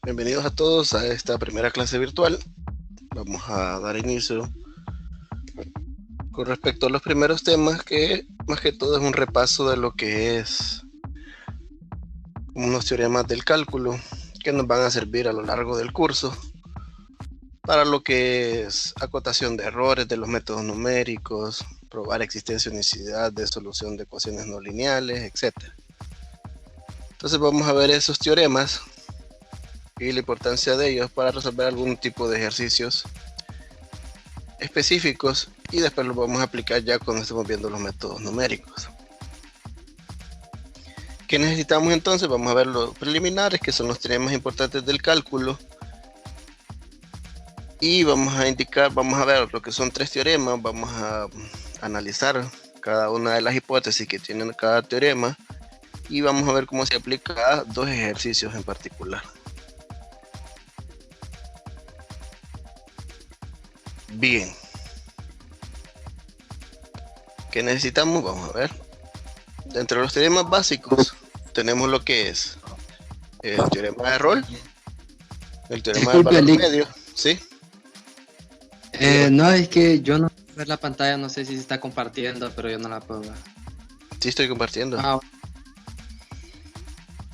Bienvenidos a todos a esta primera clase virtual. Vamos a dar inicio con respecto a los primeros temas, que más que todo es un repaso de lo que es unos teoremas del cálculo que nos van a servir a lo largo del curso para lo que es acotación de errores de los métodos numéricos, probar existencia o unicidad de solución de ecuaciones no lineales, etc. Entonces vamos a ver esos teoremas y la importancia de ellos para resolver algún tipo de ejercicios específicos, y después los vamos a aplicar ya cuando estemos viendo los métodos numéricos. ¿Qué necesitamos entonces? Vamos a ver los preliminares, que son los teoremas importantes del cálculo, y vamos a ver lo que son tres teoremas. Vamos a analizar cada una de las hipótesis que tienen cada teorema y vamos a ver cómo se aplica a dos ejercicios en particular. Bien, ¿qué necesitamos? Vamos a ver. Entre los teoremas básicos tenemos lo que es el teorema de Rolle, el teorema del valor medio, ¿sí? No, es que yo no puedo ver la pantalla, no sé si se está compartiendo, pero yo no la puedo ver. Sí, estoy compartiendo. Ah,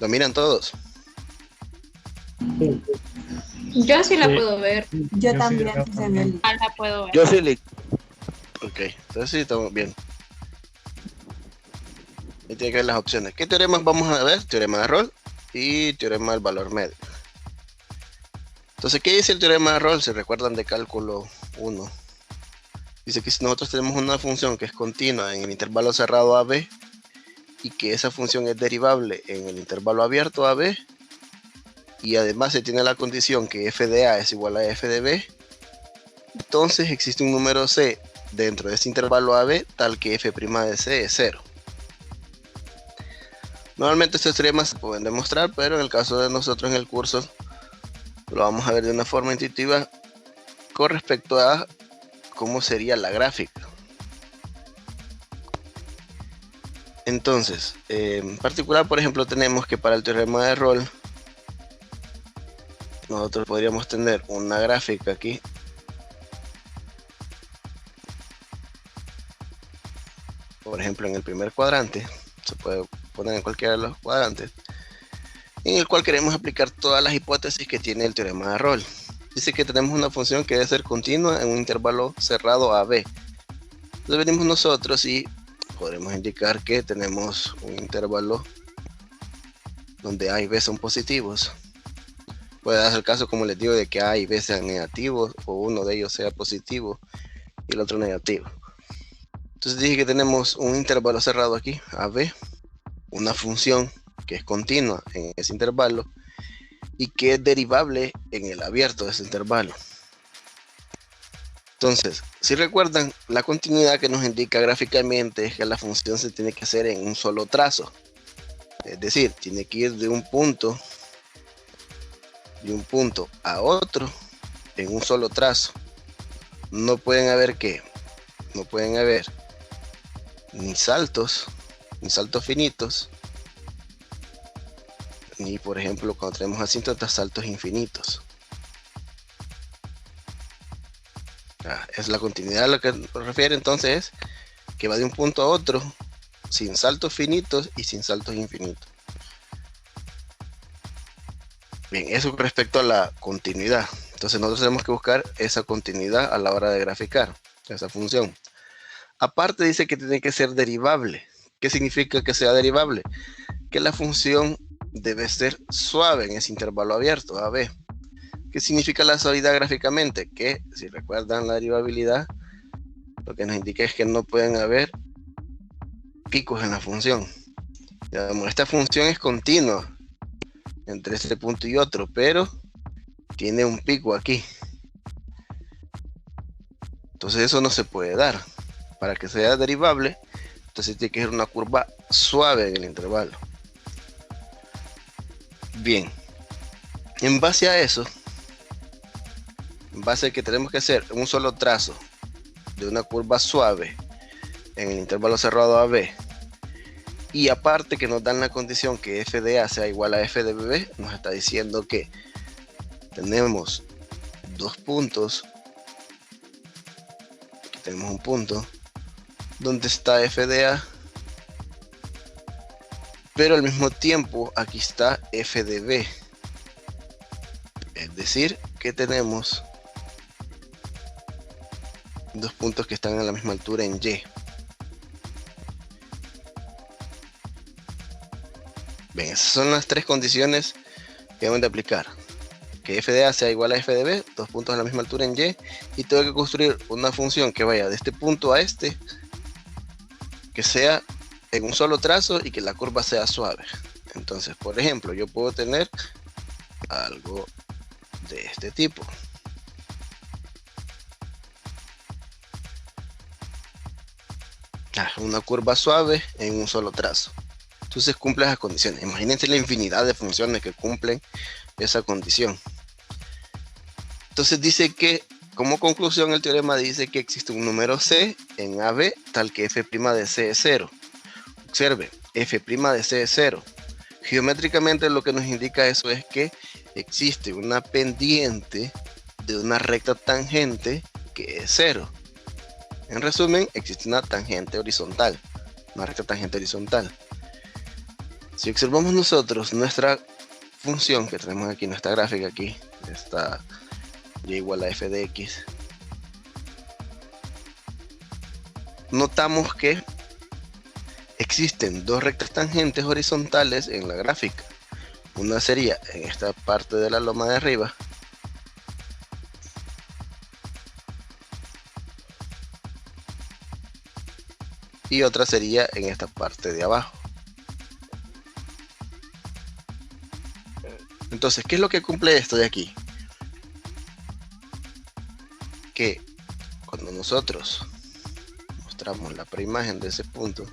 ¿Lo miran todos? Yo sí la puedo ver. Yo también sí La puedo ver. Yo sí le... Ok, entonces sí estamos bien. Ahí tiene que ver las opciones. ¿Qué teoremas vamos a ver? Teorema de Rolle y teorema del valor medio. Entonces, ¿qué dice el teorema de Rolle? Si recuerdan de cálculo 1. Dice que si nosotros tenemos una función que es continua en el intervalo cerrado AB y que esa función es derivable en el intervalo abierto AB, y además se tiene la condición que f de A es igual a f de B, entonces existe un número C dentro de ese intervalo AB tal que f' de C es 0. Normalmente estos teoremas se pueden demostrar, pero en el caso de nosotros en el curso lo vamos a ver de una forma intuitiva con respecto a cómo sería la gráfica. Entonces, en particular, por ejemplo, tenemos que para el teorema de Rolle nosotros podríamos tener una gráfica aquí por ejemplo en el primer cuadrante, se puede poner en cualquiera de los cuadrantes, en el cual queremos aplicar todas las hipótesis que tiene el teorema de Rolle. Dice que tenemos una función que debe ser continua en un intervalo cerrado AB. Entonces venimos nosotros y podremos indicar que tenemos un intervalo donde A y B son positivos. Puede darse el caso, como les digo, de que A y B sean negativos, o uno de ellos sea positivo y el otro negativo. Entonces dije que tenemos un intervalo cerrado aquí, AB, una función que es continua en ese intervalo y que es derivable en el abierto de ese intervalo. Entonces, si recuerdan, la continuidad que nos indica gráficamente es que la función se tiene que hacer en un solo trazo. Es decir, tiene que ir de un punto a otro en un solo trazo. No pueden haber ni saltos finitos, ni por ejemplo cuando tenemos asíntotas, saltos infinitos. Es la continuidad a lo que nos refiere. Entonces es que va de un punto a otro sin saltos finitos y sin saltos infinitos. Bien, eso con respecto a la continuidad. Entonces nosotros tenemos que buscar esa continuidad a la hora de graficar esa función. Aparte dice que tiene que ser derivable. ¿Qué significa que sea derivable? Que la función debe ser suave en ese intervalo abierto, AB. ¿Qué significa la suavidad gráficamente? Que si recuerdan la derivabilidad, lo que nos indica es que no pueden haber picos en la función. Digamos, esta función es continua entre este punto y otro, pero tiene un pico aquí. Entonces eso no se puede dar. Para que sea derivable, entonces tiene que ser una curva suave en el intervalo. Bien, en base a eso, en base a que tenemos que hacer un solo trazo de una curva suave en el intervalo cerrado AB, y aparte que nos dan la condición que f de A sea igual a f de B, nos está diciendo que tenemos dos puntos. Aquí tenemos un punto donde está f de a, pero al mismo tiempo aquí está f de b. Es decir, que tenemos dos puntos que están a la misma altura en y. Bien, esas son las tres condiciones que deben de aplicar. Que f de a sea igual a f de b, dos puntos a la misma altura en y tengo que construir una función que vaya de este punto a este, que sea en un solo trazo y que la curva sea suave. Entonces, por ejemplo, yo puedo tener algo de este tipo. Una curva suave en un solo trazo. Entonces cumple esas condiciones. Imagínense la infinidad de funciones que cumplen esa condición. Entonces dice que, como conclusión, el teorema dice que existe un número C en AB tal que f' de C es 0. Observe, f' de C es 0. Geométricamente lo que nos indica eso es que existe una pendiente de una recta tangente que es 0. En resumen, existe una tangente horizontal, una recta tangente horizontal. Si observamos nosotros nuestra función que tenemos aquí, nuestra gráfica aquí, está y igual a f de x, notamos que existen dos rectas tangentes horizontales en la gráfica. Una sería en esta parte de la loma de arriba, y otra sería en esta parte de abajo. Entonces, ¿qué es lo que cumple esto de aquí? Que cuando nosotros mostramos la preimagen de ese punto,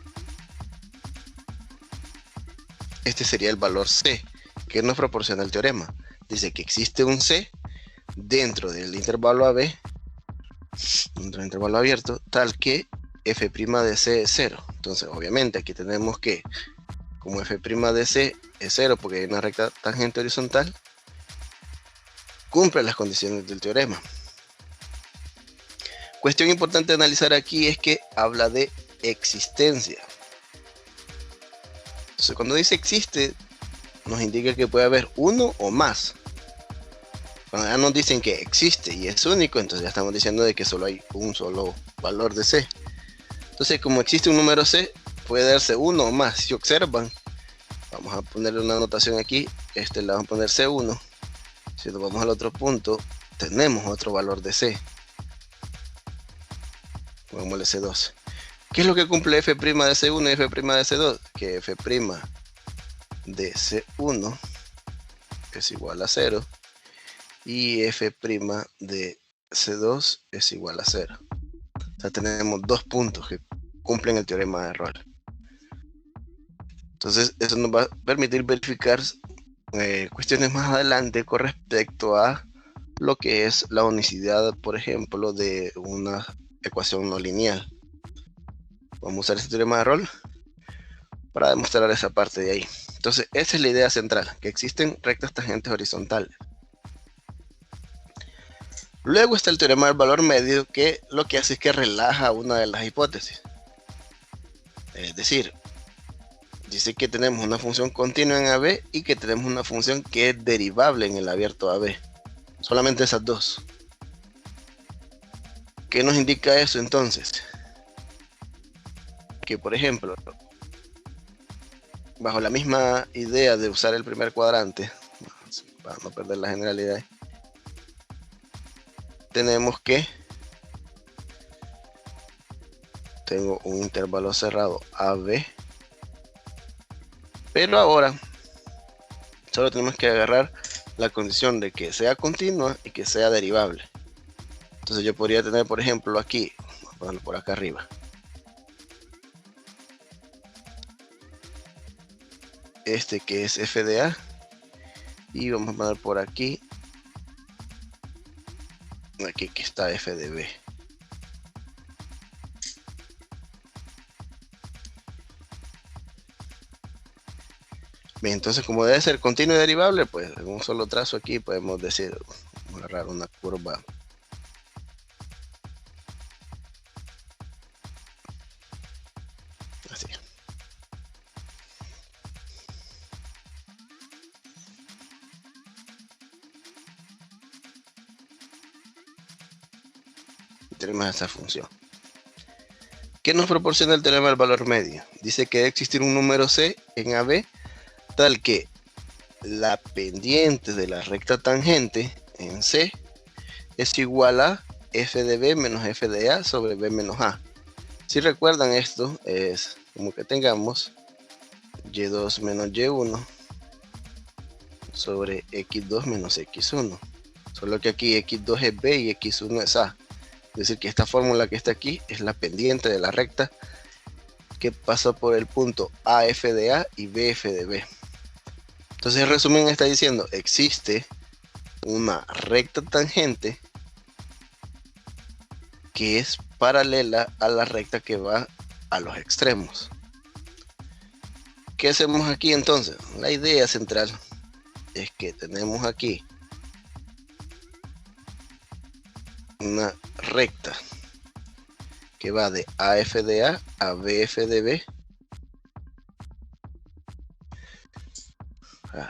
este sería el valor C que nos proporciona el teorema. Dice que existe un C dentro del intervalo AB, dentro del intervalo abierto, tal que f' de C es 0. Entonces, obviamente, aquí tenemos que, como f' de C es 0 porque hay una recta tangente horizontal, cumple las condiciones del teorema. Cuestión importante de analizar aquí es que habla de existencia. Entonces, cuando dice existe, nos indica que puede haber uno o más. Cuando ya nos dicen que existe y es único, entonces ya estamos diciendo de que solo hay un solo valor de C. Entonces, como existe un número C, puede darse uno o más. Si observan, vamos a ponerle una anotación aquí, le vamos a poner C1. Si nos vamos al otro punto, tenemos otro valor de C. Pongámosle C2. ¿Qué es lo que cumple f' de C1 y f' de C2? Que f' de C1 es igual a 0 y f' de C2 es igual a 0. O sea, tenemos dos puntos que cumplen el teorema de Rolle. Entonces, eso nos va a permitir verificar cuestiones más adelante con respecto a lo que es la unicidad, por ejemplo, de una ecuación no lineal. Vamos a usar este teorema de Rolle para demostrar esa parte de ahí. Entonces, esa es la idea central, que existen rectas tangentes horizontales. Luego está el teorema del valor medio, que lo que hace es que relaja una de las hipótesis. Es decir, dice que tenemos una función continua en AB y que tenemos una función que es derivable en el abierto AB. Solamente esas dos. ¿Qué nos indica eso entonces? Que, por ejemplo, bajo la misma idea de usar el primer cuadrante, para no perder la generalidad, tenemos que tengo un intervalo cerrado AB, pero ahora solo tenemos que agarrar la condición de que sea continua y que sea derivable. Entonces yo podría tener, por ejemplo, aquí, vamos a ponerlo por acá arriba, este que es f de a, y vamos a poner por aquí que está f de b. Bien, entonces como debe ser continuo y derivable, pues en un solo trazo aquí podemos decir, vamos a agarrar una curva así. Y tenemos esa función. ¿Qué nos proporciona el teorema del valor medio? Dice que debe existir un número C en AB tal que la pendiente de la recta tangente en C es igual a f de b menos f de a sobre b menos a. Si recuerdan, esto es como que tengamos y2 menos y1 sobre x2 menos x1. Solo que aquí x2 es b y x1 es a. Es decir, que esta fórmula que está aquí es la pendiente de la recta que pasa por el punto AF de A y BF de B. Entonces, en resumen, está diciendo, existe una recta tangente que es paralela a la recta que va a los extremos. ¿Qué hacemos aquí entonces? La idea central es que tenemos aquí una recta que va de AF de A a BF de B.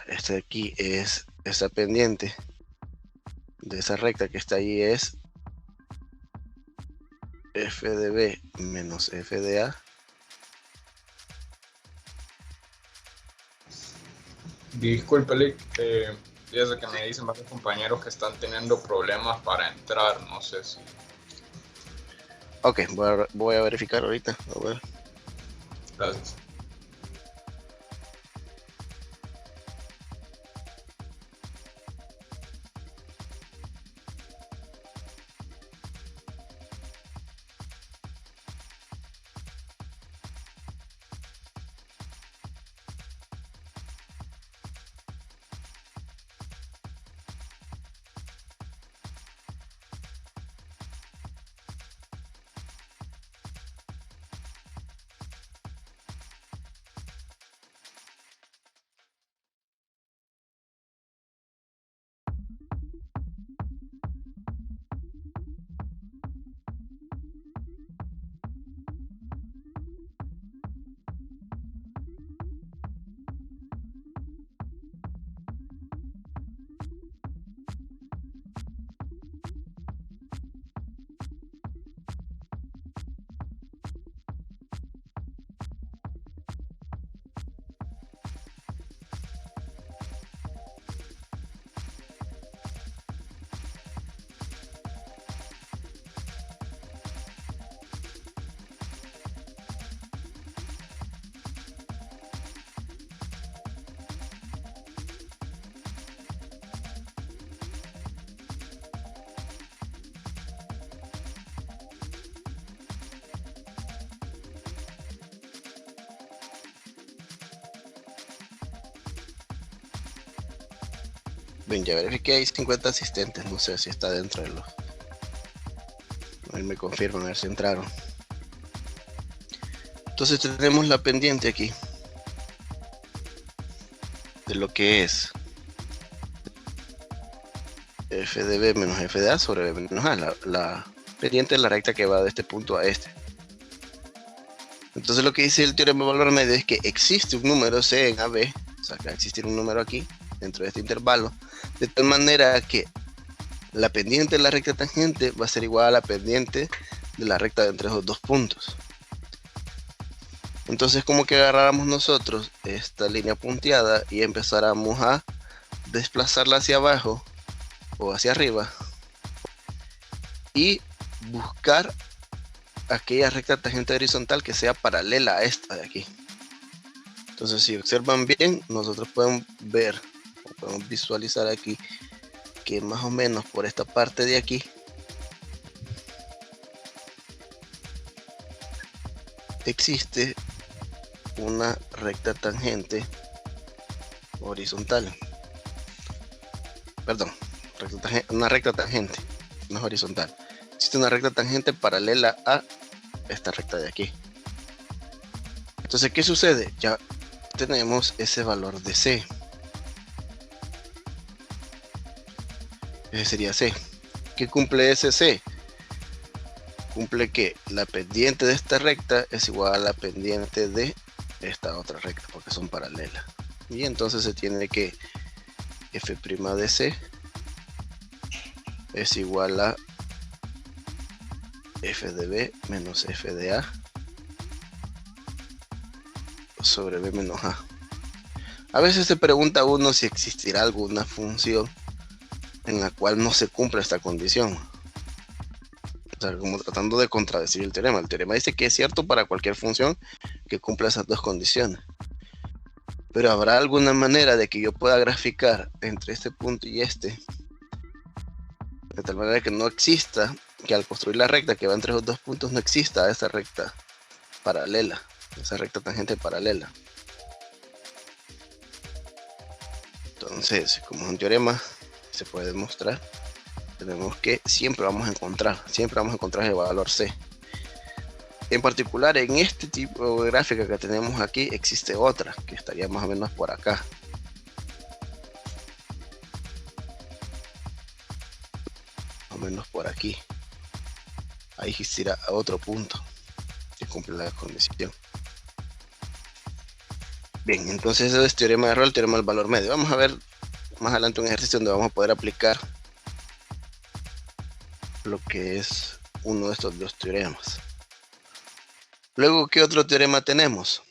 Este de aquí es esa pendiente de esa recta que está ahí, es F de B menos F de A. Disculpe, fíjese que me dicen varios compañeros que están teniendo problemas para entrar, no sé si... Ok, voy a verificar ahorita. A ver. Gracias. Bien, ya verifiqué, hay 50 asistentes, no sé si está dentro de los... A ver, me confirman, a ver si entraron. Entonces tenemos la pendiente aquí de lo que es f de b menos f de a sobre b menos a. La pendiente es la recta que va de este punto a este. Entonces lo que dice el teorema de valor medio es que existe un número C en AB, o sea que va a existir un número aquí dentro de este intervalo, de tal manera que la pendiente de la recta tangente va a ser igual a la pendiente de la recta de entre esos dos puntos. Entonces, como que agarráramos nosotros esta línea punteada y empezáramos a desplazarla hacia abajo o hacia arriba y buscar aquella recta tangente horizontal que sea paralela a esta de aquí. Entonces, si observan bien, nosotros podemos ver o podemos visualizar aquí que más o menos por esta parte de aquí existe una recta tangente horizontal. Perdón, una recta tangente, no es horizontal. Existe una recta tangente paralela a esta recta de aquí. Entonces, ¿qué sucede? Ya tenemos ese valor de C. Ese sería C. ¿Qué cumple ese C? Cumple que la pendiente de esta recta es igual a la pendiente de esta otra recta, porque son paralelas. Y entonces se tiene que f' de C es igual a f de B menos f de A sobre B menos A. A veces se pregunta uno si existirá alguna función en la cual no se cumpla esta condición. O sea, como tratando de contradecir el teorema. El teorema dice que es cierto para cualquier función que cumpla esas dos condiciones. Pero ¿habrá alguna manera de que yo pueda graficar entre este punto y este? De tal manera que no exista, que al construir la recta que va entre esos dos puntos no exista esa recta paralela, esa recta tangente paralela. Entonces, como es un teorema, se puede demostrar, tenemos que siempre vamos a encontrar el valor C. En particular, en este tipo de gráfica que tenemos aquí, existe otra que estaría más o menos por acá. Más o menos por aquí. Ahí existirá otro punto que cumple la condición. Bien, entonces ese es teorema de Rolle, teorema del valor medio. Vamos a ver más adelante un ejercicio donde vamos a poder aplicar lo que es uno de estos dos teoremas. Luego, ¿qué otro teorema tenemos?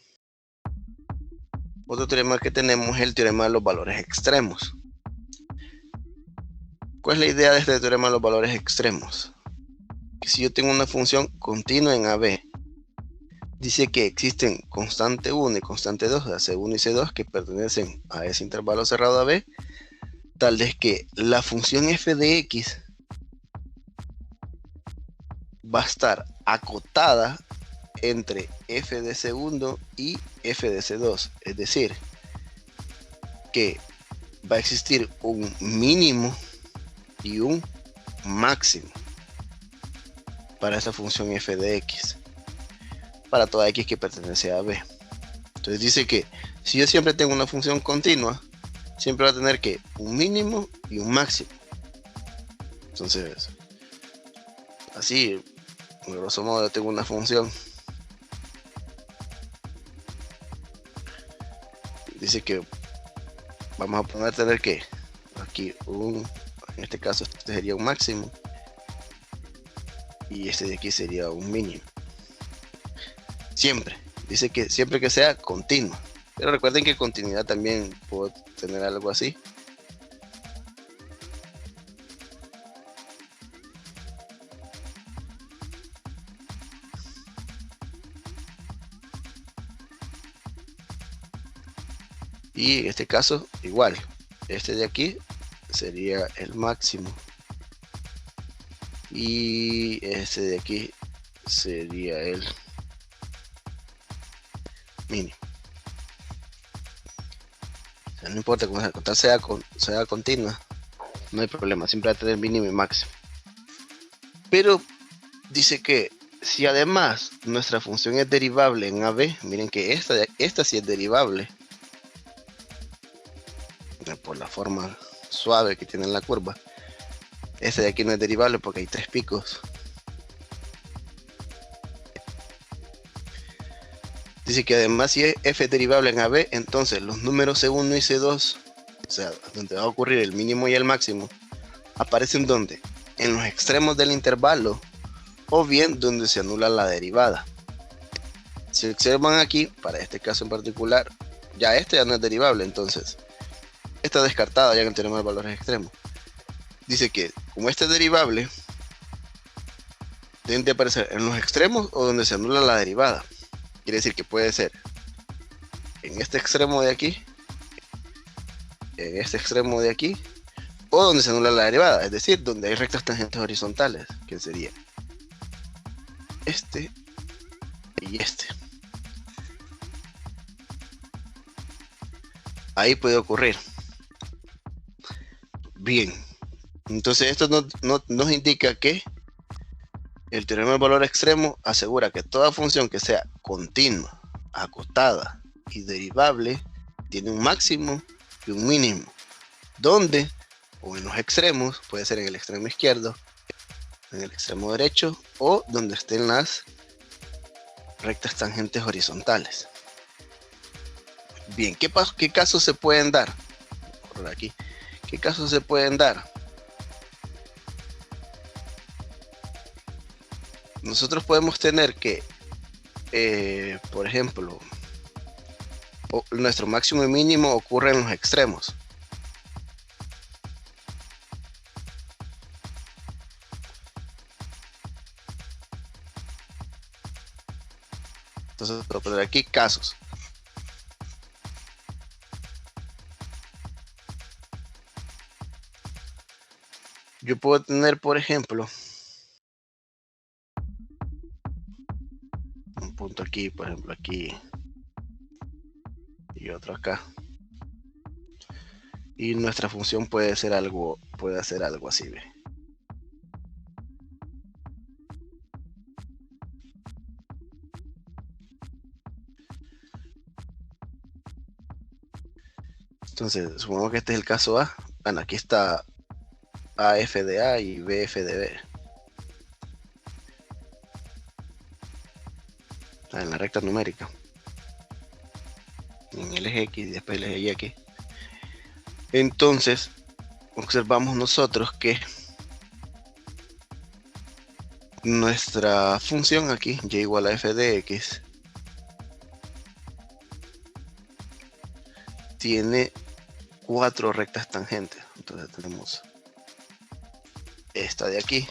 Otro teorema que tenemos es el teorema de los valores extremos. ¿Cuál es la idea de este teorema de los valores extremos? Que si yo tengo una función continua en AB, dice que existen constante 1 y constante 2, C1 y C2, que pertenecen a ese intervalo cerrado AB, tal vez que la función f de x va a estar acotada entre f de segundo y f de c2, es decir, que va a existir un mínimo y un máximo para esa función f de x, para toda x que pertenece a B. Entonces dice que si yo siempre tengo una función continua, siempre va a tener que un mínimo y un máximo. Entonces, así, en grosso modo, yo tengo una función. Dice que vamos a poner tener que aquí en este caso este sería un máximo y este de aquí sería un mínimo. Siempre, dice que siempre que sea continua. Pero recuerden que continuidad también puedo tener algo así. Y en este caso, igual. Este de aquí sería el máximo. Y este de aquí sería el mínimo. O sea, no importa cómo sea, con tal sea continua, no hay problema, siempre va a tener mínimo y máximo. Pero dice que si además nuestra función es derivable en AB, miren que esta sí es derivable por la forma suave que tiene la curva. Este de aquí no es derivable porque hay 3 picos. Dice que además si f es derivable en AB, entonces los números C1 y C2, o sea, donde va a ocurrir el mínimo y el máximo, aparecen donde, en los extremos del intervalo, o bien donde se anula la derivada. Si observan aquí, para este caso en particular, ya este ya no es derivable, entonces está descartado ya en el teorema de valores extremos. Dice que como este es derivable, deben de aparecer en los extremos o donde se anula la derivada. Quiere decir que puede ser en este extremo de aquí, en este extremo de aquí, o donde se anula la derivada, es decir, donde hay rectas tangentes horizontales, que sería este y este. Ahí puede ocurrir. Bien, entonces esto nos indica que el teorema del valor extremo asegura que toda función que sea continua, acotada y derivable tiene un máximo y un mínimo, donde o en los extremos, puede ser en el extremo izquierdo, en el extremo derecho, o donde estén las rectas tangentes horizontales. Bien, ¿qué casos se pueden dar? Por aquí, ¿qué casos se pueden dar? Nosotros podemos tener que, por ejemplo, nuestro máximo y mínimo ocurre en los extremos. Entonces voy a poner aquí casos. Yo puedo tener, por ejemplo, un punto aquí, por ejemplo aquí, y otro acá. Y nuestra función puede hacer algo así, ¿ve? Entonces, supongamos que este es el caso A. Bueno, aquí está AF de A y BF de B. En la recta numérica. En el eje X y después el eje Y aquí. Entonces, observamos nosotros que nuestra función aquí, y igual a f de x, tiene 4 rectas tangentes. Entonces tenemos esta de aquí,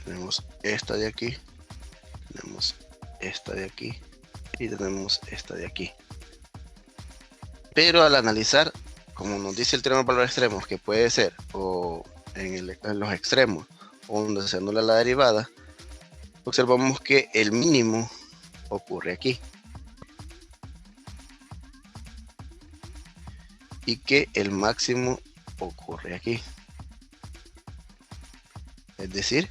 tenemos esta de aquí, tenemos esta de aquí y tenemos esta de aquí. Pero al analizar, como nos dice el teorema de valores extremos, que puede ser o en los extremos o donde se anula la derivada, observamos que el mínimo ocurre aquí y que el máximo ocurre aquí. Es decir,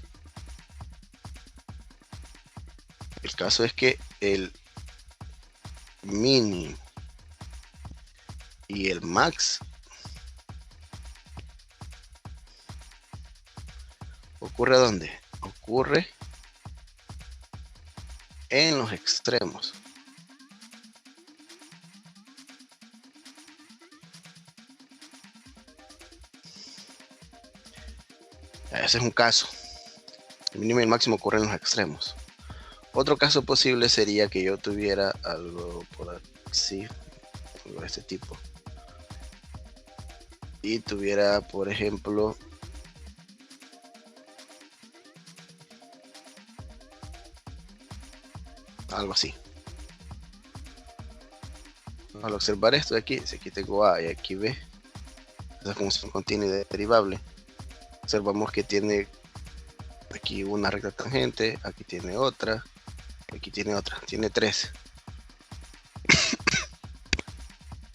el caso es que el mínimo y el max ocurre ¿dónde? Ocurre en los extremos. Ese es un caso. El mínimo y el máximo ocurren en los extremos. Otro caso posible sería que yo tuviera algo por así, algo de este tipo. Y tuviera, por ejemplo, algo así. Al observar esto de aquí, si aquí tengo A y aquí B, esa función continua y derivable, observamos que tiene aquí una recta tangente, aquí tiene otra, aquí tiene otra, tiene 3.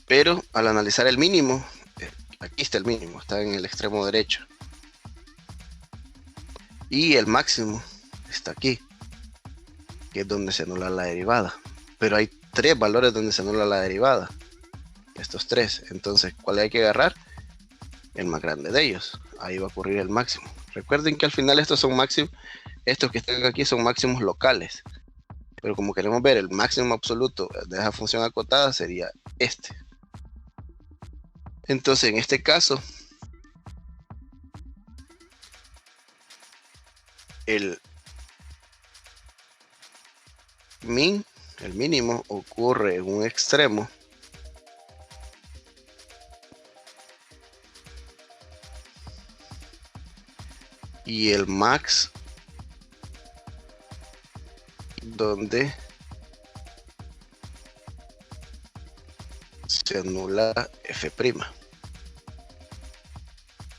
Pero al analizar el mínimo, aquí está el mínimo, está en el extremo derecho. Y el máximo está aquí, que es donde se anula la derivada. Pero hay 3 valores donde se anula la derivada. Estos 3. Entonces, ¿cuál hay que agarrar? El más grande de ellos. Ahí va a ocurrir el máximo. Recuerden que al final estos son máximos. Estos que están aquí son máximos locales. Pero como queremos ver el máximo absoluto de esa función acotada, sería este. Entonces, en este caso, el mínimo ocurre en un extremo y el max donde se anula f'.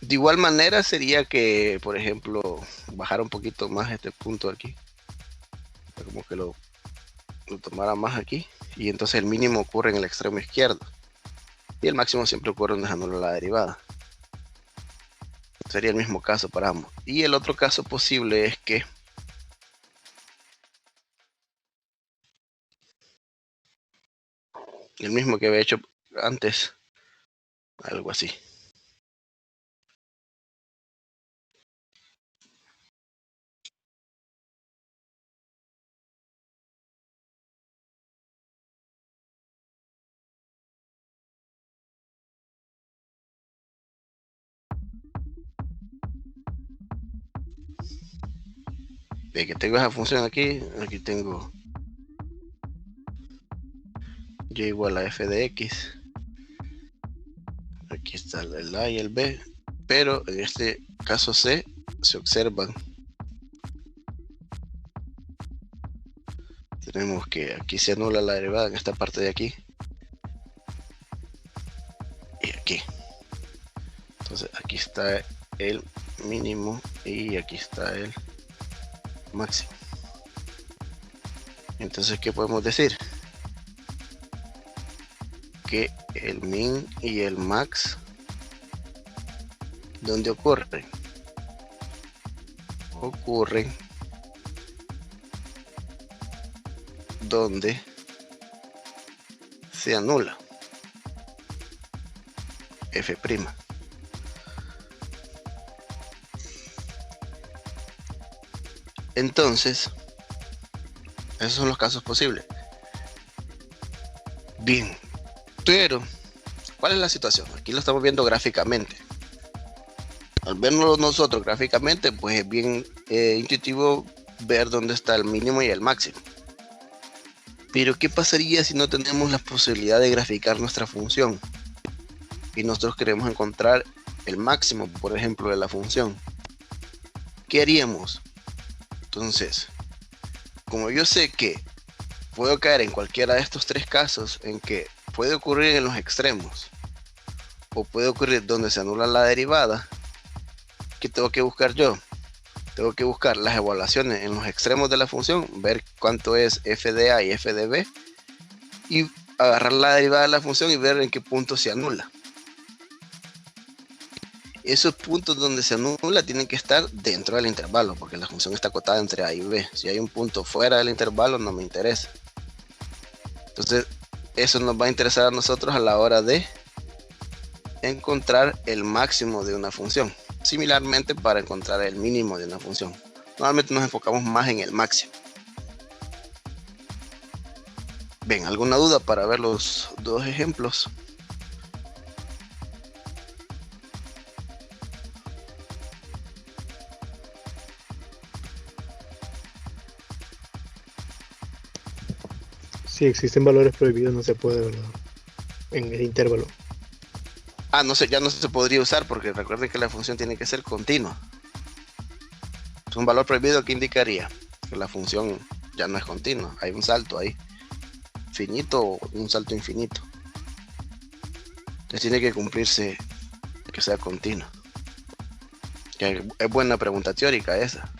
De igual manera sería que, por ejemplo, bajara un poquito más este punto aquí, como que lo tomara más aquí, y entonces el mínimo ocurre en el extremo izquierdo y el máximo siempre ocurre donde se anula la derivada. Sería el mismo caso para ambos. Y el otro caso posible es que El mismo que había hecho antes. Algo así. De que tengo esa función aquí tengo y igual a f de x. Aquí está el a y el b, pero en este caso C se observan. Tenemos que aquí se anula la derivada en esta parte de aquí y aquí. Entonces aquí está el mínimo y aquí está el máximo. Entonces, ¿qué podemos decir? Que el min y el max, ¿dónde ocurren? Ocurren donde se anula f'. Entonces, esos son los casos posibles. Bien, pero ¿cuál es la situación? Aquí lo estamos viendo gráficamente. Al verlo nosotros gráficamente, pues es bien intuitivo ver dónde está el mínimo y el máximo. Pero ¿qué pasaría si no tenemos la posibilidad de graficar nuestra función? Y nosotros queremos encontrar el máximo, por ejemplo, de la función. ¿Qué haríamos? Entonces, como yo sé que puedo caer en cualquiera de estos tres casos, en que puede ocurrir en los extremos, o puede ocurrir donde se anula la derivada, ¿qué tengo que buscar yo? Tengo que buscar las evaluaciones en los extremos de la función, ver cuánto es f de a y f de b, y agarrar la derivada de la función y ver en qué punto se anula. Esos puntos donde se anula tienen que estar dentro del intervalo, porque la función está acotada entre a y b. Si hay un punto fuera del intervalo, no me interesa. Entonces, eso nos va a interesar a nosotros a la hora de encontrar el máximo de una función. Similarmente, para encontrar el mínimo de una función. Normalmente nos enfocamos más en el máximo. Bien, ¿alguna duda para ver los dos ejemplos? Si existen valores prohibidos, no se puede, ¿verdad? En el intervalo. Ah, no sé, ya no se podría usar porque recuerden que la función tiene que ser continua. Es un valor prohibido que indicaría que la función ya no es continua. Hay un salto ahí. Finito o un salto infinito. Entonces tiene que cumplirse que sea continua. Que es buena pregunta teórica esa.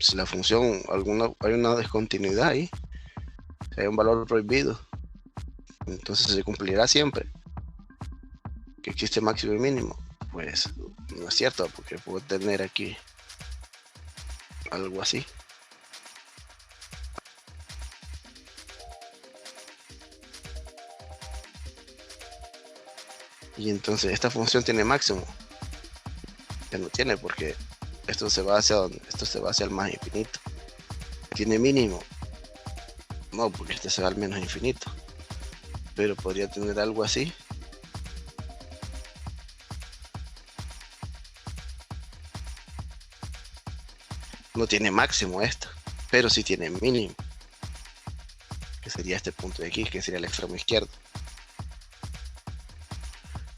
Si la función hay una discontinuidad ahí, si hay un valor prohibido, entonces se cumplirá siempre que existe máximo y mínimo. Pues no es cierto, porque puedo tener aquí algo así. Y entonces esta función tiene máximo. Ya no tiene, porque esto se va hacia donde, esto se va hacia el más infinito. Tiene mínimo. No, porque este se va al menos infinito. Pero podría tener algo así. No tiene máximo esta, pero sí tiene mínimo. Que sería este punto de aquí, que sería el extremo izquierdo.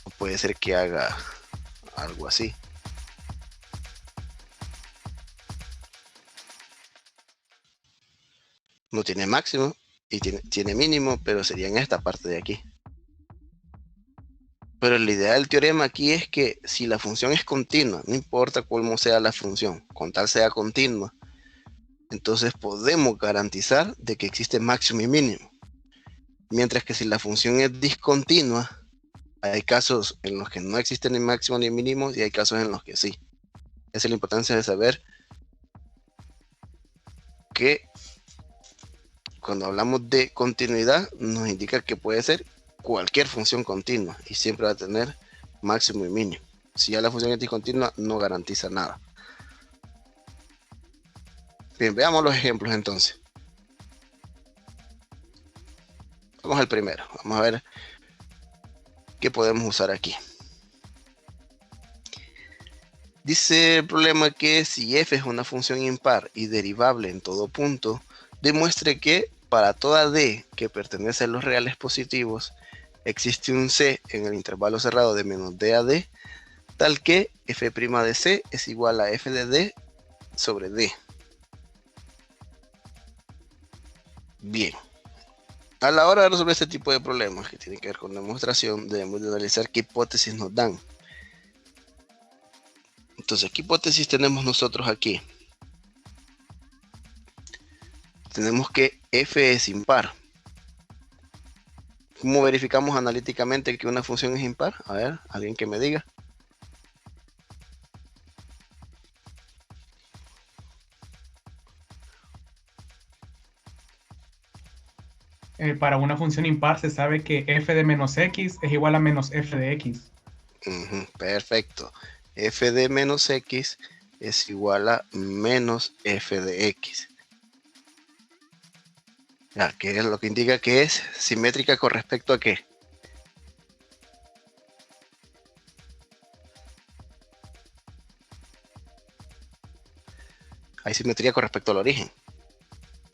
O puede ser que haga algo así. No tiene máximo y tiene mínimo, pero sería en esta parte de aquí. Pero la idea del teorema aquí es que si la función es continua, no importa cómo sea la función, con tal sea continua, entonces podemos garantizar de que existe máximo y mínimo. Mientras que si la función es discontinua, hay casos en los que no existen ni máximo ni mínimo y hay casos en los que sí. Esa es la importancia de saber que cuando hablamos de continuidad, nos indica que puede ser cualquier función continua y siempre va a tener máximo y mínimo. Si ya la función es discontinua, no garantiza nada. Bien, veamos los ejemplos entonces. Vamos al primero. Vamos a ver qué podemos usar aquí. Dice el problema que si f es una función impar y derivable en todo punto, demuestre que para toda d que pertenece a los reales positivos, existe un c en el intervalo cerrado de menos d a d, tal que f' de c es igual a f de d sobre d. Bien. A la hora de resolver este tipo de problemas que tienen que ver con demostración, debemos de analizar qué hipótesis nos dan. Entonces, ¿qué hipótesis tenemos nosotros aquí? Tenemos que f es impar. ¿Cómo verificamos analíticamente que una función es impar? A ver, alguien que me diga. Para una función impar se sabe que f de menos x es igual a menos f de x. Perfecto. F de menos x es igual a menos f de x. Ya, que es lo que indica que es simétrica con respecto a qué. Hay simetría con respecto al origen.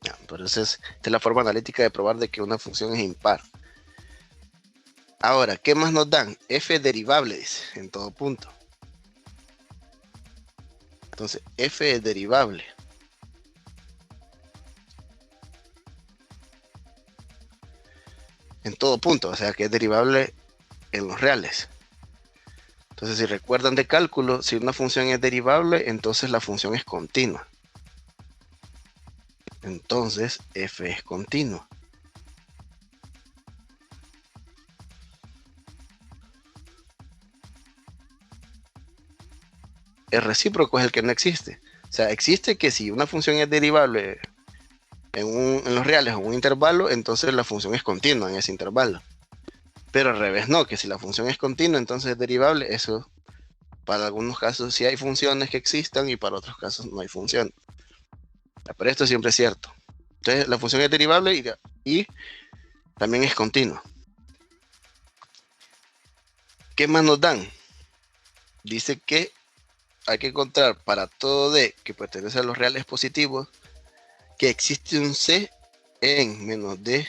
Ya, entonces, esta es la forma analítica de probar de que una función es impar. Ahora, ¿qué más nos dan? F derivable, dice, en todo punto. Entonces, f es derivable. En todo punto, o sea que es derivable en los reales. Entonces, si recuerdan de cálculo, si una función es derivable, entonces la función es continua. Entonces, f es continua. El recíproco es el que no existe. O sea, existe que si una función es derivable en los reales o en un intervalo, entonces la función es continua en ese intervalo. Pero al revés no, que si la función es continua, entonces es derivable. Eso, para algunos casos sí hay funciones que existan y para otros casos no hay función. Pero esto siempre es cierto. Entonces la función es derivable y también es continua. ¿Qué más nos dan? Dice que hay que encontrar para todo d que pertenece a los reales positivos que existe un c en menos d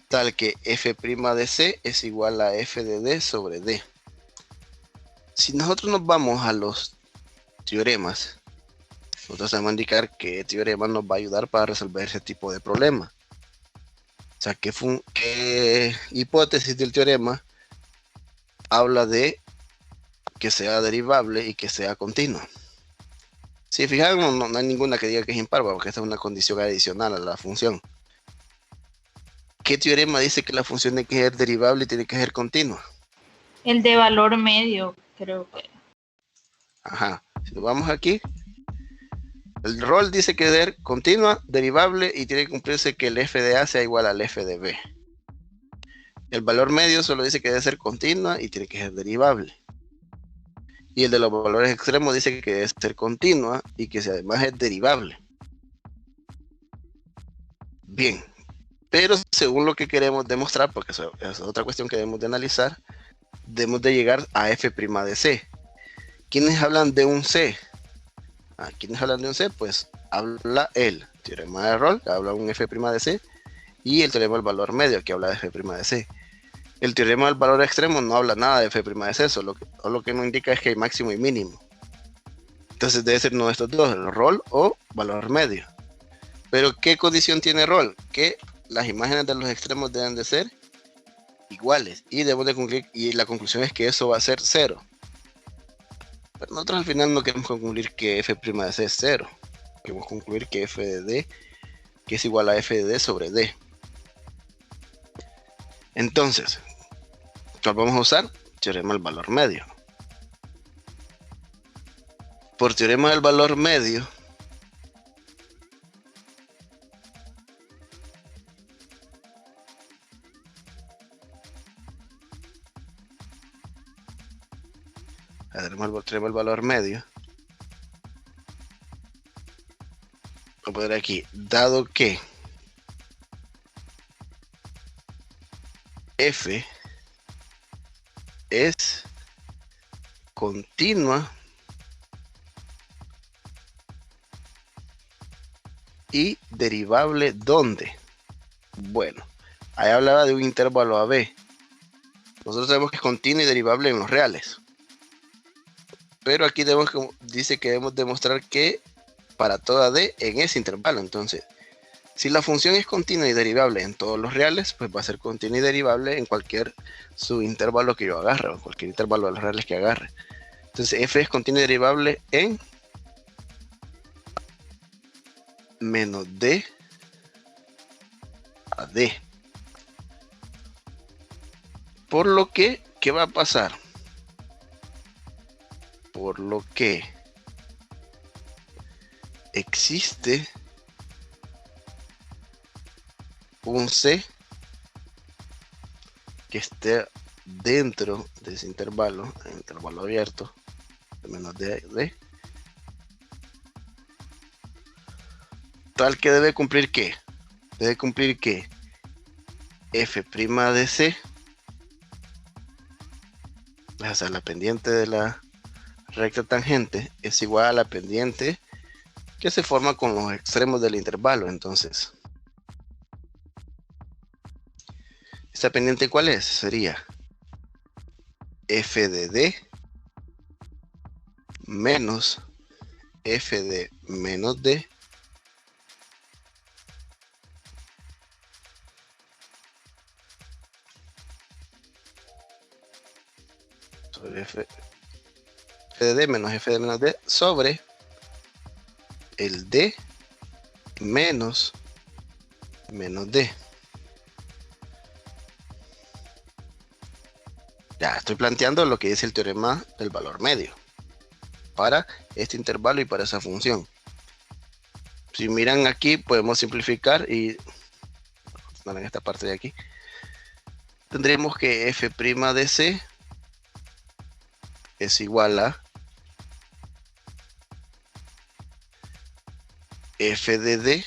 tal que f' de c es igual a f de d sobre d. Si nosotros nos vamos a los teoremas, nosotros vamos a indicar qué teorema nos va a ayudar para resolver ese tipo de problema. O sea, qué hipótesis del teorema habla de que sea derivable y que sea continua. Si fijamos, no hay ninguna que diga que es impar, porque esta es una condición adicional a la función. ¿Qué teorema dice que la función tiene que ser derivable y tiene que ser continua? El de valor medio, creo que. Ajá. Si nos vamos aquí, el rol dice que es continua, derivable y tiene que cumplirse que el f de a sea igual al f de b. El valor medio solo dice que debe ser continua y tiene que ser derivable. Y el de los valores extremos dice que debe ser continua y que además es derivable. Bien, pero según lo que queremos demostrar, porque eso es otra cuestión que debemos de analizar, debemos de llegar a f' de c. ¿Quiénes hablan de un c? ¿Quiénes hablan de un c? Pues habla el teorema de Rolle, que habla de un f' de c, y el teorema del valor medio, que habla de f' de c. El teorema del valor extremo no habla nada de f' de c, solo que nos indica es que hay máximo y mínimo. Entonces debe ser uno de estos dos, el Rolle o valor medio. Pero ¿qué condición tiene Rolle? Que las imágenes de los extremos deben de ser iguales y debemos de concluir, y la conclusión es que eso va a ser 0. Pero nosotros al final no queremos concluir que f' de c es 0. Queremos concluir que f de d que es igual a f de d sobre d. Entonces, ¿cuál vamos a usar? Teorema del valor medio. Por teorema del valor medio, tenemos el valor medio. Voy a poner aquí, dado que f es continua y derivable, ¿dónde? Bueno, ahí hablaba de un intervalo AB. Nosotros sabemos que es continua y derivable en los reales. Pero aquí dice que debemos demostrar que para toda D en ese intervalo. Entonces, si la función es continua y derivable en todos los reales, pues va a ser continua y derivable en cualquier subintervalo que yo agarre, o en cualquier intervalo de los reales que agarre. Entonces, f es continua y derivable en menos D a D. Por lo que, ¿qué va a pasar? Por lo que existe un C que esté dentro de ese intervalo, el intervalo abierto de menos D a D, tal que debe cumplir ¿qué? Debe cumplir que f' de C, o sea, la pendiente de la recta tangente es igual a la pendiente que se forma con los extremos del intervalo. Entonces, ¿esta pendiente cuál es? Sería f de D menos f de menos D sobre f de D menos f de menos D sobre el D menos D. Ya estoy planteando lo que dice el teorema del valor medio para este intervalo y para esa función. Si miran aquí, podemos simplificar y en esta parte de aquí tendremos que f' de C es igual a f de D,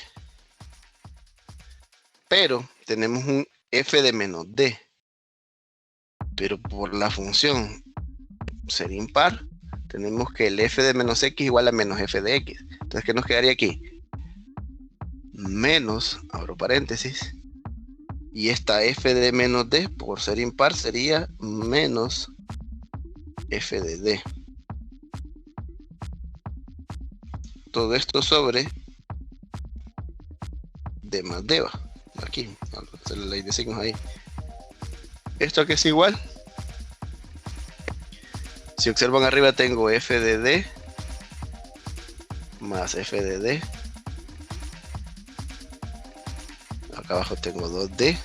pero tenemos un f de menos D, pero por la función ser impar tenemos que el f de menos x igual a menos f de x. Entonces, ¿qué nos quedaría aquí? Menos, abro paréntesis, y esta f de menos D por ser impar sería menos f de D. Todo esto sobre D más D va. Aquí, la ley de signos ahí. Esto que es igual. Si observan arriba tengo f de D más f de D. Acá abajo tengo 2D.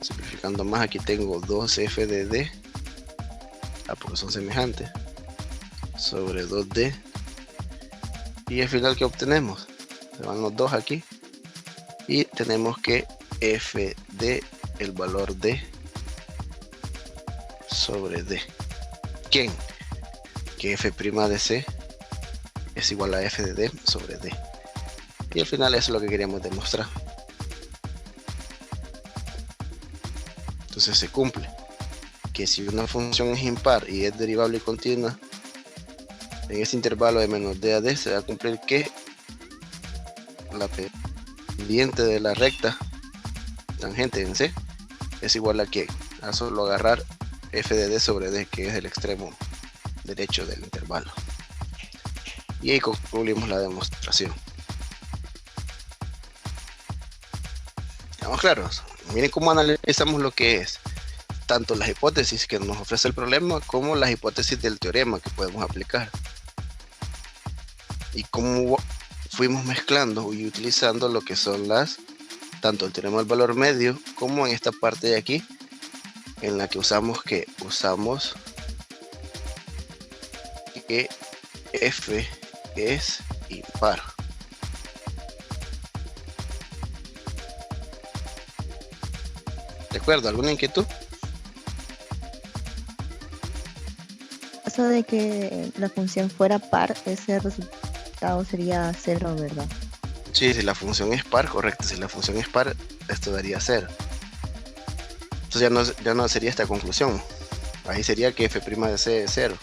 Simplificando más, aquí tengo 2f de D. Porque son semejantes. Sobre 2D. Y al final, ¿qué obtenemos? Se van los dos aquí. Y tenemos que f de el valor D sobre D. ¿Quién? Que f' de C es igual a f de D sobre D. Y al final eso es lo que queríamos demostrar. Entonces se cumple que si una función es impar y es derivable y continua en ese intervalo de menos D a D, se va a cumplir que la pendiente de la recta tangente en C es igual a que a solo agarrar f de D sobre D, que es el extremo derecho del intervalo. Y ahí concluimos la demostración. ¿Estamos claros? Miren cómo analizamos lo que es tanto las hipótesis que nos ofrece el problema como las hipótesis del teorema que podemos aplicar. Y cómo fuimos mezclando y utilizando lo que son tanto el teorema del valor medio como en esta parte de aquí, en la que usamos que f es impar. ¿De acuerdo? ¿Alguna inquietud? caso de que la función fuera par, ese resultado sería 0, ¿verdad? Sí, si la función es par, correcto. Si la función es par, esto daría 0. Entonces ya no sería esta conclusión. Ahí sería que f' de c es 0.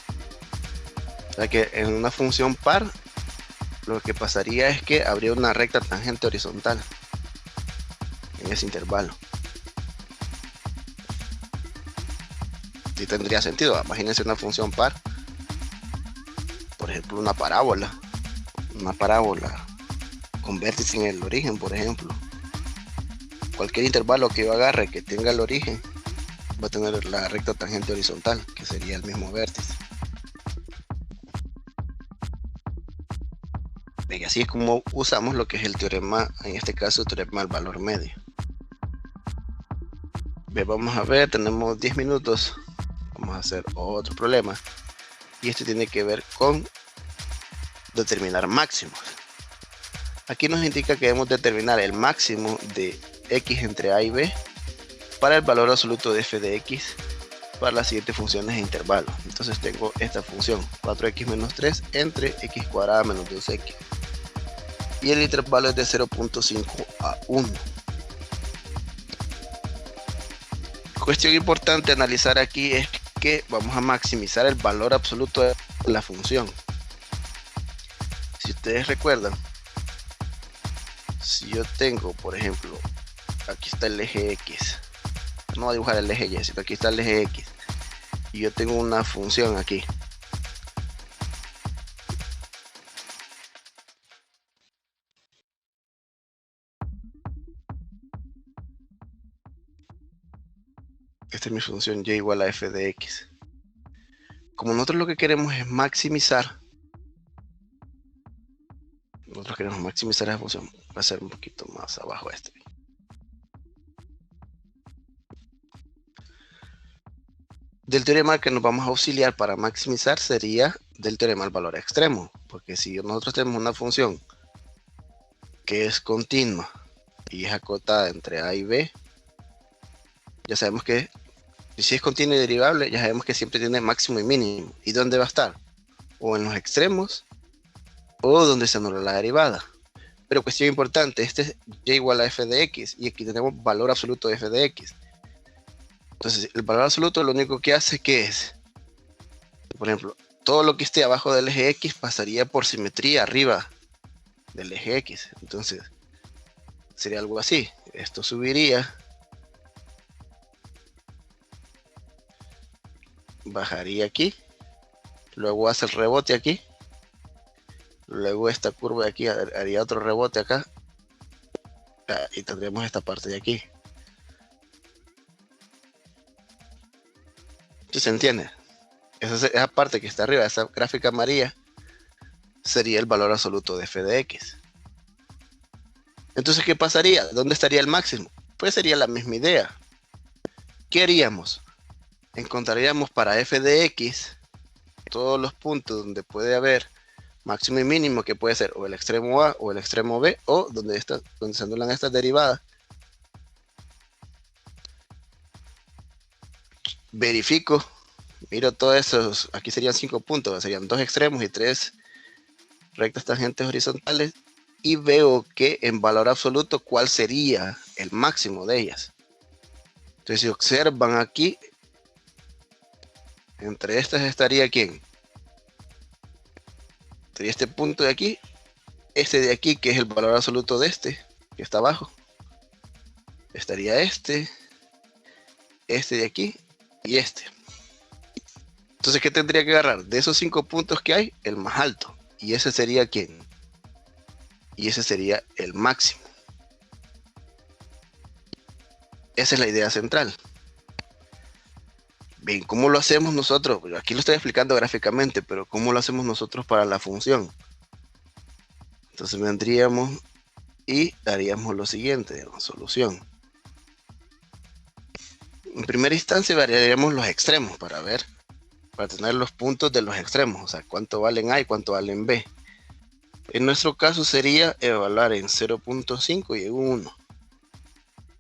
O sea que en una función par, lo que pasaría es que habría una recta tangente horizontal en ese intervalo. Sí tendría sentido. Imagínense una función par, por ejemplo una parábola con vértice en el origen, por ejemplo. Cualquier intervalo que yo agarre que tenga el origen va a tener la recta tangente horizontal, que sería el mismo vértice. Y así es como usamos lo que es el teorema, en este caso el teorema del valor medio. Bien, vamos a ver, tenemos 10 minutos. Vamos a hacer otro problema. Y este tiene que ver con determinar máximos. Aquí nos indica que debemos determinar el máximo de x entre a y b para el valor absoluto de f de x para las siguientes funciones de intervalo. Entonces tengo esta función 4x menos 3 entre x cuadrada menos 2x. Y el intervalo es de 0.5 a 1. Cuestión importante a analizar aquí es que vamos a maximizar el valor absoluto de la función. Si ustedes recuerdan, si yo tengo, por ejemplo, aquí está el eje x, no voy a dibujar el eje y, sino aquí está el eje x, y yo tengo una función aquí. Esta es mi función y igual a f de x. Como nosotros lo que queremos es maximizar, esa función. Va a ser un poquito más abajo este. Del teorema que nos vamos a auxiliar para maximizar sería del teorema del valor extremo, porque si nosotros tenemos una función que es continua y es acotada entre a y b, ya sabemos que si es continua y derivable, ya sabemos que siempre tiene máximo y mínimo. ¿Y dónde va a estar? O en los extremos o donde se anula la derivada. Pero cuestión importante, este es y igual a f de x y aquí tenemos valor absoluto de f de x. Entonces el valor absoluto lo único que hace que es, por ejemplo, todo lo que esté abajo del eje x pasaría por simetría arriba del eje x. Entonces sería algo así. Esto subiría, bajaría aquí, luego hace el rebote aquí, luego esta curva de aquí haría otro rebote acá, y tendríamos esta parte de aquí. ¿Sí se entiende? Esa parte que está arriba, esa gráfica amarilla, sería el valor absoluto de f de x. Entonces, ¿qué pasaría? ¿Dónde estaría el máximo? Pues sería la misma idea. ¿Qué haríamos? Encontraríamos para f de x todos los puntos donde puede haber máximo y mínimo, que puede ser o el extremo a o el extremo b, o donde se anulan estas derivadas. Verifico, miro todos esos, aquí serían 5 puntos, serían 2 extremos y 3 rectas tangentes horizontales, y veo que en valor absoluto cuál sería el máximo de ellas. Entonces, si observan aquí, entre estas estaría ¿quién? Sería este punto de aquí, este de aquí, que es el valor absoluto de este, que está abajo. Estaría este de aquí y este. Entonces, ¿qué tendría que agarrar? De esos 5 puntos que hay, el más alto. Y ese sería ¿quién? Y ese sería el máximo. Esa es la idea central. Bien, ¿cómo lo hacemos nosotros? Aquí lo estoy explicando gráficamente, pero ¿cómo lo hacemos nosotros para la función? Entonces vendríamos y haríamos lo siguiente, la solución. En primera instancia variaríamos los extremos para tener los puntos de los extremos, o sea, cuánto valen A y cuánto valen B. En nuestro caso sería evaluar en 0.5 y en 1.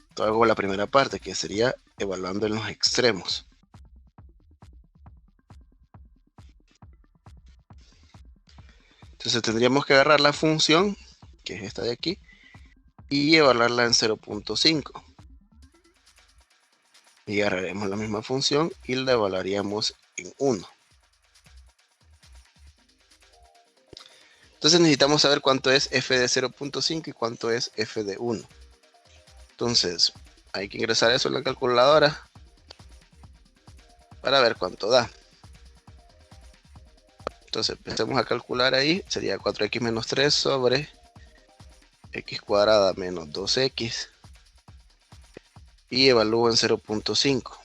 Entonces hago la primera parte, que sería evaluando en los extremos. Entonces tendríamos que agarrar la función, que es esta de aquí, y evaluarla en 0.5. Y agarraremos la misma función y la evaluaríamos en 1. Entonces necesitamos saber cuánto es f de 0.5 y cuánto es f de 1. Entonces hay que ingresar eso en la calculadora para ver cuánto da. Entonces empecemos a calcular ahí. Sería 4x menos 3 sobre x cuadrada menos 2x. Y evalúo en 0.5.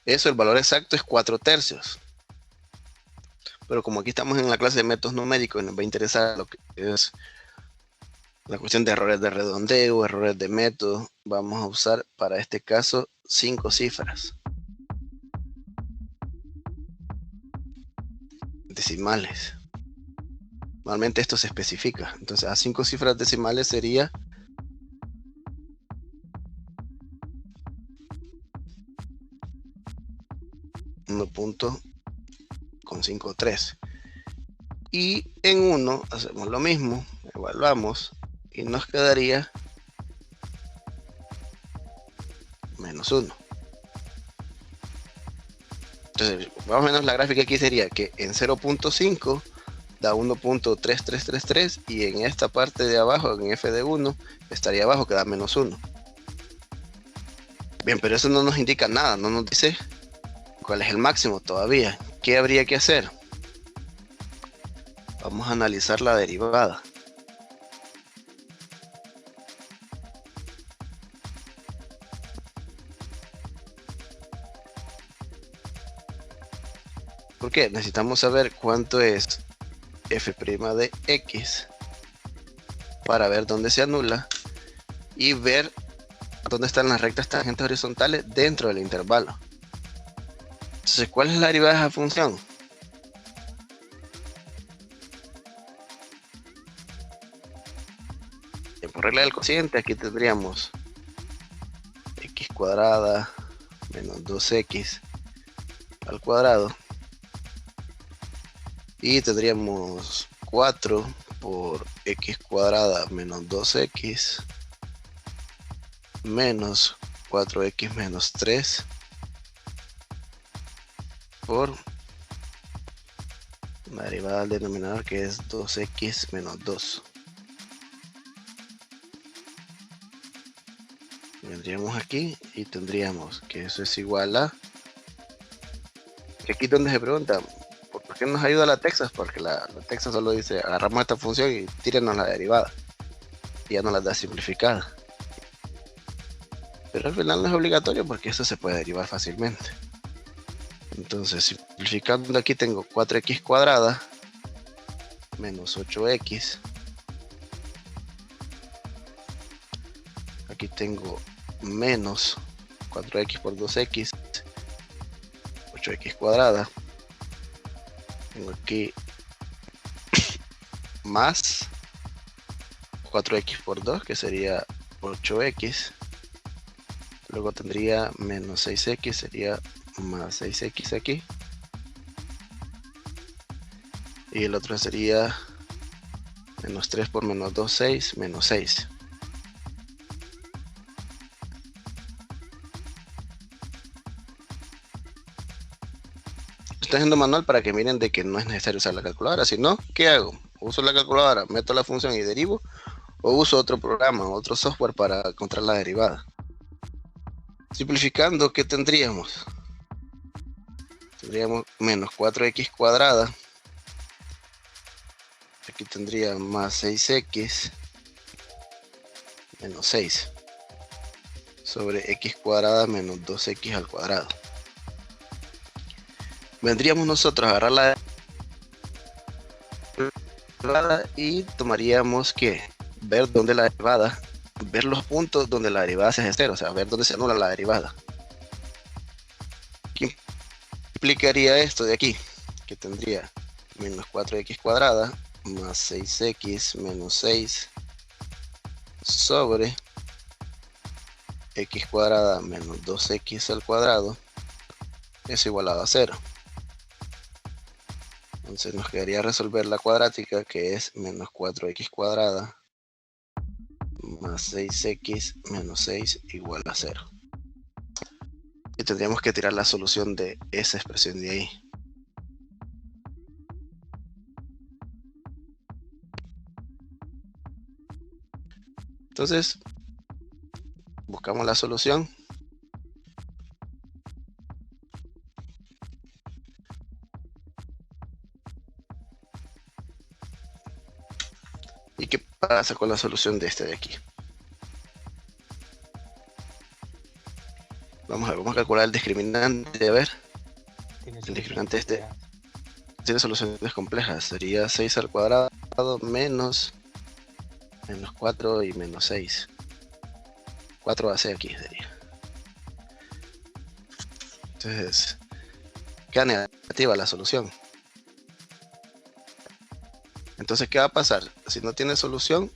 Eso, el valor exacto es 4/3. Pero como aquí estamos en la clase de métodos numéricos y nos va a interesar lo que es la cuestión de errores de redondeo, errores de método, vamos a usar para este caso 5 cifras decimales. Normalmente esto se especifica. Entonces a 5 cifras decimales sería 1.53. Y en 1 hacemos lo mismo, evaluamos y nos quedaría menos 1. Entonces, más o menos la gráfica aquí sería que en 0.5 da 1.3333 y en esta parte de abajo, en f de 1, estaría abajo que da menos 1. Bien, pero eso no nos indica nada, no nos dice cuál es el máximo todavía. ¿Qué habría que hacer? Vamos a analizar la derivada. ¿Por qué? Necesitamos saber cuánto es f' de x para ver dónde se anula y ver dónde están las rectas tangentes horizontales dentro del intervalo. Entonces, ¿cuál es la derivada de esa función? Por regla del cociente, aquí tendríamos x cuadrada menos 2x al cuadrado. Y tendríamos 4 por x cuadrada menos 2x menos 4x menos 3 por la derivada del denominador, que es 2x menos 2. Vendríamos aquí y tendríamos que eso es igual a... Aquí es donde se pregunta, ¿por qué nos ayuda la Texas? Porque la Texas solo dice, agarramos esta función y tírenos la derivada. Y ya no la da simplificada. Pero al final no es obligatorio porque eso se puede derivar fácilmente. Entonces, simplificando aquí tengo 4x cuadrada menos 8x. Aquí tengo menos 4x por 2x, 8x cuadrada. Tengo aquí más 4x por 2, que sería 8x. Luego tendría menos 6x, sería más 6x aquí. Y el otro sería menos 3 por menos 2, 6, menos 6. Estoy haciendo manual para que miren de que no es necesario usar la calculadora. Si no, ¿qué hago? Uso la calculadora, meto la función y derivo, o uso otro programa, otro software para encontrar la derivada. Simplificando, ¿qué tendríamos? Tendríamos menos 4x cuadrada. Aquí tendría más 6x menos 6 sobre x cuadrada menos 2x al cuadrado. Vendríamos nosotros a agarrar la derivada y tomaríamos que ver dónde la derivada, ver los puntos donde la derivada se hace cero, o sea, ver dónde se anula la derivada. ¿Qué implicaría esto de aquí? Que tendría menos 4x cuadrada más 6x menos 6 sobre x cuadrada menos 2x al cuadrado es igualado a 0. Entonces nos quedaría resolver la cuadrática, que es menos 4x cuadrada más 6x menos 6 igual a 0. Y tendríamos que tirar la solución de esa expresión de ahí. Entonces, buscamos la solución. ¿Y qué pasa con la solución de este de aquí? Vamos a calcular el discriminante. A ver, el discriminante este tiene soluciones complejas. Sería 6 al cuadrado menos 4 y menos 6. 4ac aquí sería. Entonces, queda negativa la solución. Entonces, ¿qué va a pasar? Si no tiene solución,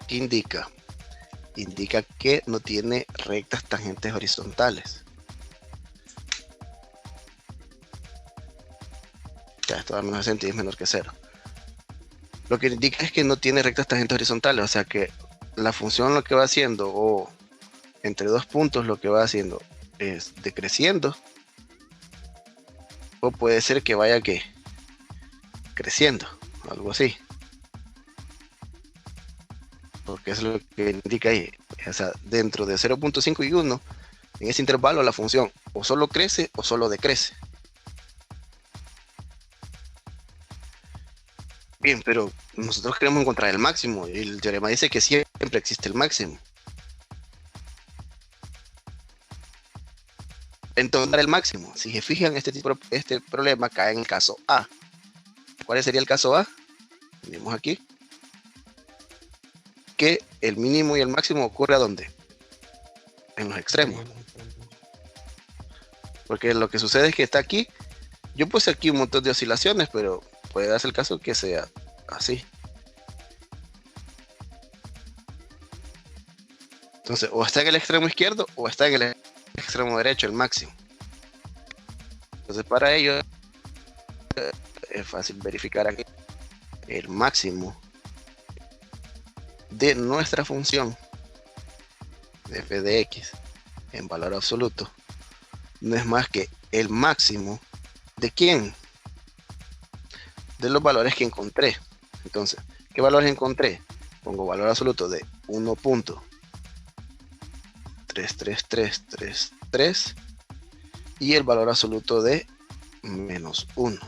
¿qué indica? Indica que no tiene rectas tangentes horizontales. Ya, esto da menos 60 y es menor que 0. Lo que indica es que no tiene rectas tangentes horizontales, o sea que la función lo que va haciendo, o entre dos puntos lo que va haciendo es decreciendo, o puede ser que vaya que creciendo, algo así, porque es lo que indica ahí. O sea, dentro de 0.5 y 1, en ese intervalo la función o solo crece o solo decrece. Bien, pero nosotros queremos encontrar el máximo y el teorema dice que siempre existe el máximo. Entonces, el máximo, si se fijan, este problema cae en el caso A. ¿Cuál sería el caso A? Tenemos aquí que el mínimo y el máximo ocurre ¿a dónde? En los extremos. Porque lo que sucede es que está aquí. Yo puse aquí un montón de oscilaciones, pero puede darse el caso que sea así. Entonces, o está en el extremo izquierdo o está en el extremo derecho, el máximo. Entonces, para ello es fácil verificar aquí el máximo de nuestra función de f de x en valor absoluto no es más que el máximo de ¿quién? De los valores que encontré. Entonces, ¿qué valores encontré? Pongo valor absoluto de 1.33333 y el valor absoluto de menos 1.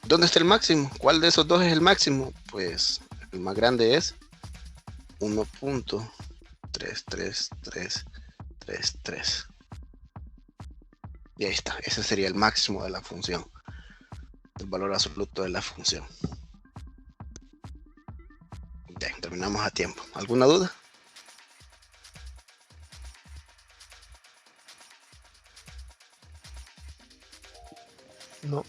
¿Dónde está el máximo? ¿Cuál de esos dos es el máximo? Pues el más grande es 1.33333. Y ahí está, ese sería el máximo de la función, el valor absoluto de la función. Ya, terminamos a tiempo. ¿Alguna duda? No.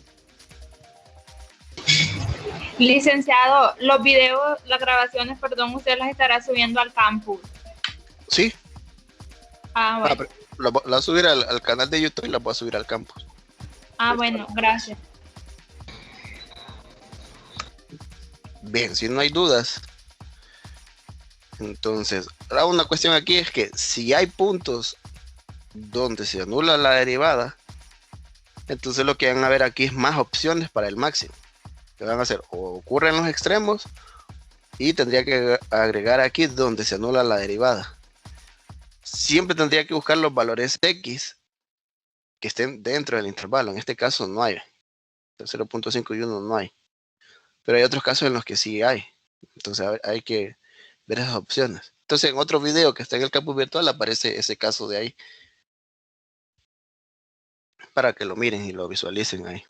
Licenciado, los videos, las grabaciones, perdón, usted las estará subiendo al campus. Sí. Bueno. La voy a subir al canal de YouTube y la voy a subir al campus. Bueno, gracias. Bien, si no hay dudas, entonces, ahora una cuestión aquí es que si hay puntos donde se anula la derivada, entonces lo que van a ver aquí es más opciones para el máximo. Que van a hacer o ocurre en los extremos y tendría que agregar aquí donde se anula la derivada. Siempre tendría que buscar los valores x que estén dentro del intervalo. En este caso no hay. 0.5 y 1 no hay. Pero hay otros casos en los que sí hay. Entonces hay que ver esas opciones. Entonces en otro video que está en el campus virtual aparece ese caso de ahí. Para que lo miren y lo visualicen ahí.